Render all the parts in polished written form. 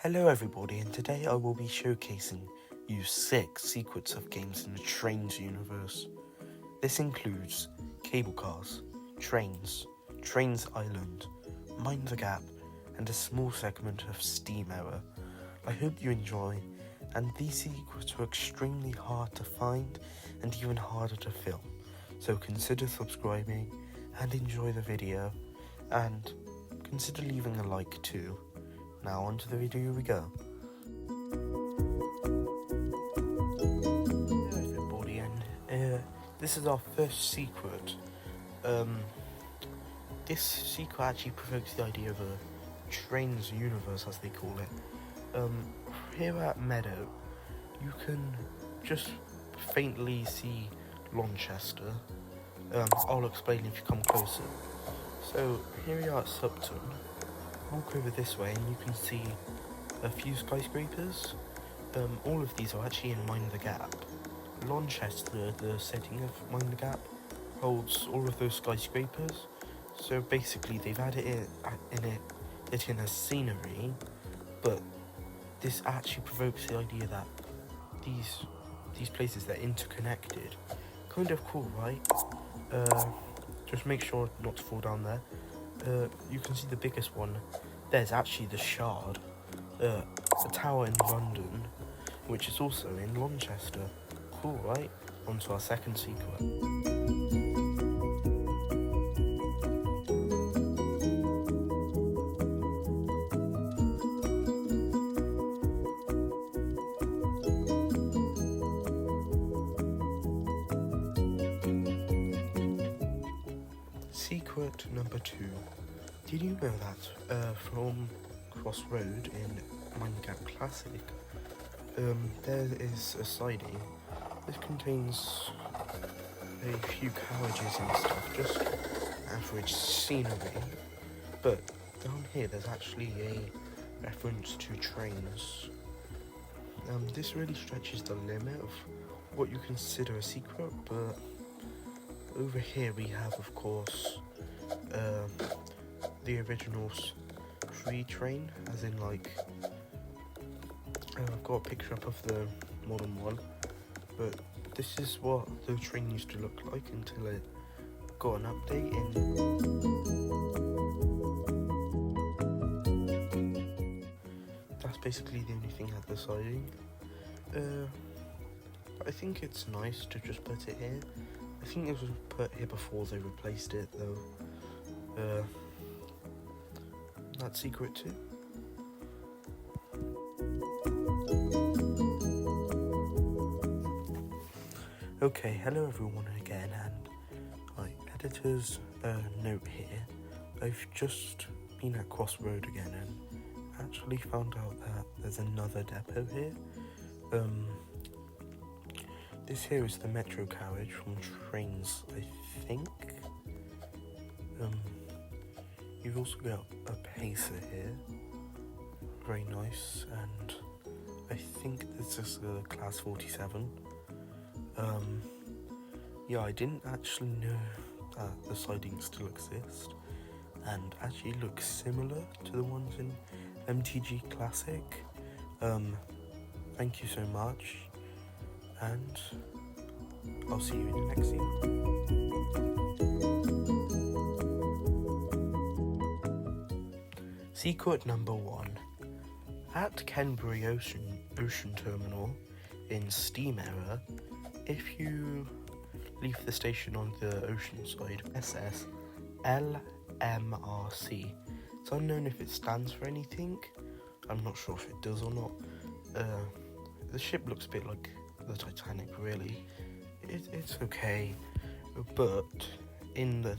Hello everybody, and today I will be showcasing you 6 secrets of games in the Trains universe. This includes cable cars, trains, Trains Island, Mind the Gap, and a small segment of Steam Error. I hope you enjoy, and these secrets are extremely hard to find and even harder to film, so consider subscribing and enjoy the video, and consider leaving a like too. Now onto the video we go. Hello everybody, and this is our first secret. This secret actually provokes the idea of a Trains universe, as they call it. Here at Meadow, you can just faintly see Launceston. I'll explain if you come closer. So here we are at Supton. Walk over this way and you can see a few skyscrapers. All of these are actually in Mind the Gap. Launceston, the setting of Mind the Gap, holds all of those skyscrapers. So basically they've added it in as scenery, but this actually provokes the idea that these places, they're interconnected. Kind of cool, right? Just make sure not to fall down there. You can see the biggest one. There's actually the Shard, a tower in London, which is also in Launceston. Cool, right? On to our second secret. Secret number 2. Did you know that from Crossroad in Mind the Gap Classic, there is a siding? This contains a few carriages and stuff, just average scenery. But down here there's actually a reference to trains. This really stretches the limit of what you consider a secret, but over here we have, of course, the original free train, as in like, I've got a picture up of the modern one, but this is what the train used to look like until it got an update in. That's basically the only thing at the siding. I think it's nice to just put it here. I think it was put here before they replaced it, though. That's secret 2. Okay, hello everyone again, and my editor's note here. I've just been at Crossroad again and actually found out that there's another depot here. This here is the metro carriage from Trains, I think. You've also got a pacer here, very nice, and I think this is a class 47. Yeah, I didn't actually know that the sidings still exist, and actually look similar to the ones in MTG Classic. Thank you so much, and I'll see you in the next scene. Secret number 1. At Kenbury Ocean Terminal in Steam Error, if you leave the station on the ocean side, SS LMRC. It's unknown if it stands for anything. I'm not sure if it does or not. The ship looks a bit like the Titanic, really. It's okay, but in the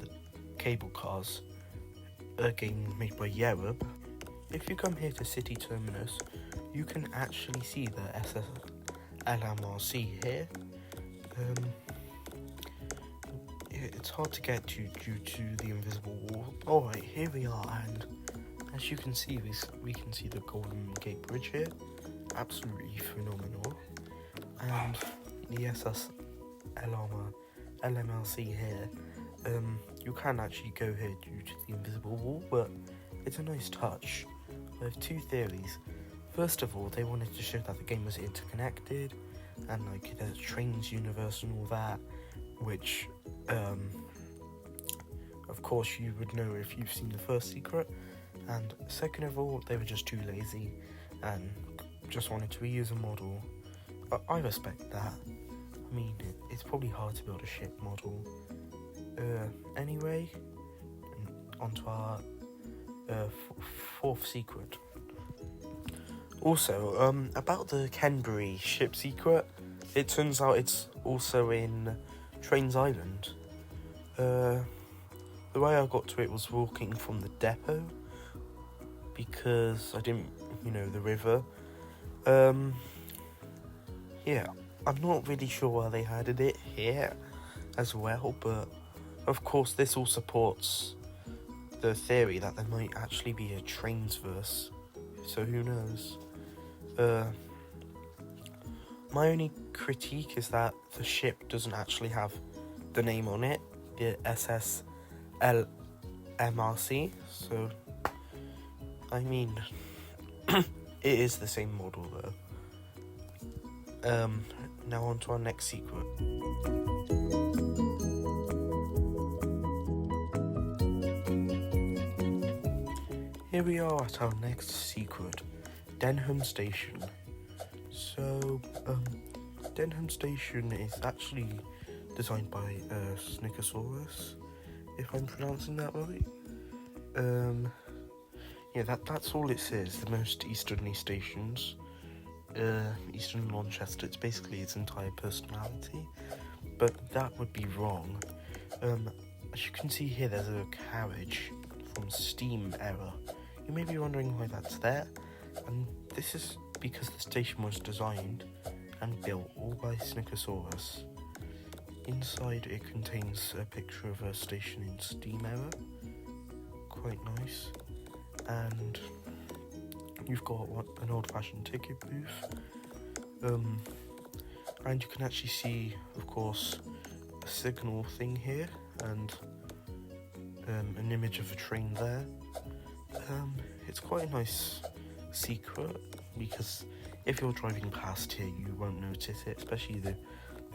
cable cars, a game made by Yrreb, if you come here to City Terminus, you can actually see the SS LMRC here. It's hard to get to due to the invisible wall. Alright, here we are, and as you can see, we can see the Golden Gate Bridge here. Absolutely phenomenal. And the SS LMRC here. You can actually go here due to the invisible wall, but it's a nice touch. I have 2 theories. First of all, they wanted to show that the game was interconnected, and like there's trains universe and all that, which of course you would know if you've seen the first secret. And second of all, they were just too lazy and just wanted to reuse a model. I respect that. I mean, it's probably hard to build a ship model. Anyway, on to our fourth secret. Also, about the Kenbury ship secret, it turns out it's also in Trains Island. The way I got to it was walking from the depot, because I didn't, the river. Yeah, I'm not really sure why they added it here as well, but of course this all supports the theory that there might actually be a Trainsverse, so who knows. My only critique is that the ship doesn't actually have the name on it, the SSLMRC, so I mean, it is the same model though. Now on to our next secret. Here we are at our next secret, Denham Station. So, Denham Station is actually designed by Snickersaurus, if I'm pronouncing that right. Yeah, that's all it says, the most easterly stations. Eastern Launceston, it's basically its entire personality, but that would be wrong. As you can see here, there's a carriage from Steam era. You may be wondering why that's there, and this is because the station was designed and built all by Snickersaurus. Inside it contains a picture of a station in Steam era, quite nice, and you've got an old-fashioned ticket booth, and you can actually see, of course, a signal thing here, and an image of a train there. It's quite a nice secret, because if you're driving past here, you won't notice it, especially the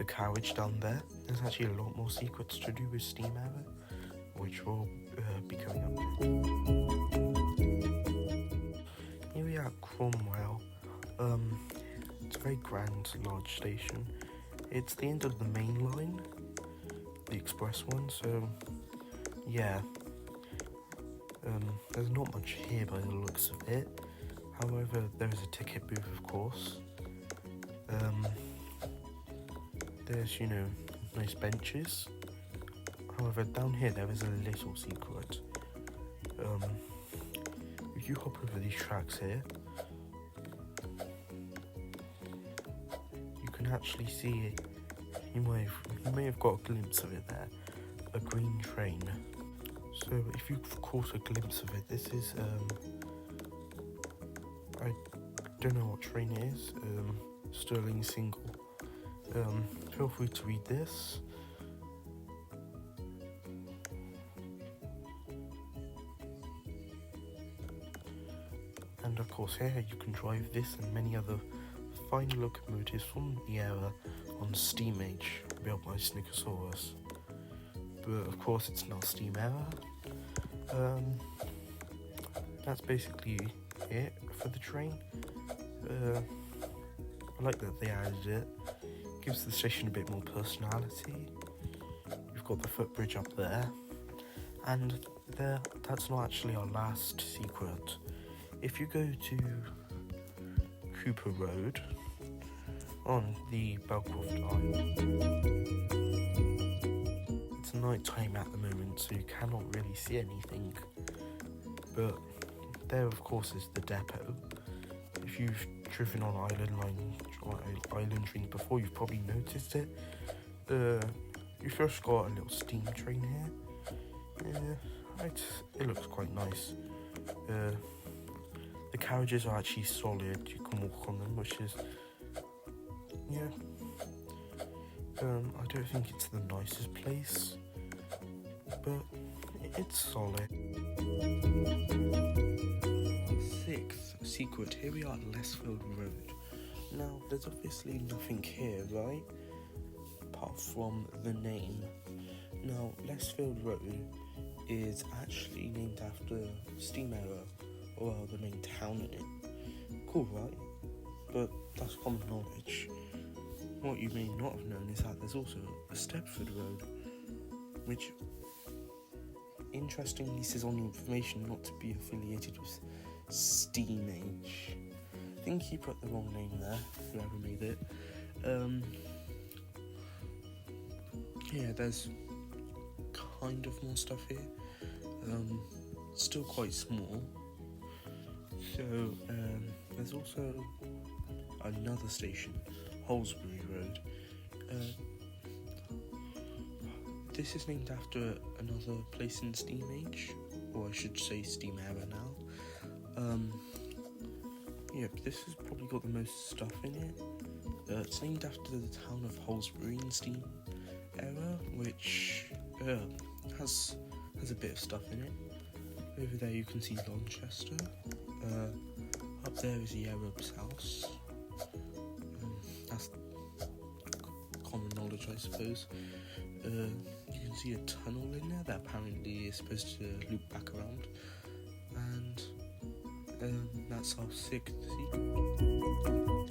carriage down there. There's actually a lot more secrets to do with Steam Era, which will be coming up. Here we are at Cromwell. It's a very grand, large station. It's the end of the main line, the express one, so yeah. There's not much here by the looks of it. However, there is a ticket booth, of course. There's, nice benches. However, down here there is a little secret. If you hop over these tracks here, you can actually see it. You may have got a glimpse of it there. A green train. So if you've caught a glimpse of it, this is I don't know what train it is. Stirling Single. Feel free to read this. And of course here you can drive this and many other fine locomotives from the era on Steam Age, built by Snickersaurus. But of course it's not Steam Era. That's basically it for the train. I like that they added it. Gives the station a bit more personality. You've got the footbridge up there. And that's not actually our last secret. If you go to Cooper Road on the Belcroft Isle, it's night time at the moment, so you cannot really see anything. But there, of course, is the depot. If you've driven on Island trains before, you've probably noticed it. You first got a little steam train here. It looks quite nice. The carriages are actually solid. You can walk on them, which is, yeah. I don't think it's the nicest place, but it's solid. sixth secret, here we are at Lesfield Road. Now, there's obviously nothing here, right? Apart from the name. Now, Lesfield Road is actually named after steam era, or the main town in it. Cool, right? But that's common knowledge. What you may not have known is that there's also a Stepford Road, which interestingly says on the information not to be affiliated with Steam Age. I think he put the wrong name there, whoever made it. Yeah, there's kind of more stuff here. Still quite small. So, there's also another station, Holsbury Road. This is named after another place in Steam Age, or I should say Steam Era now. Yeah, this has probably got the most stuff in it. It's named after the town of Holsbury in Steam Era, which has a bit of stuff in it. Over there you can see Lonchester. Up there is Yrreb's house. That's common knowledge, I suppose. You can see a tunnel in there that apparently is supposed to loop back around. And that's our sixth secret.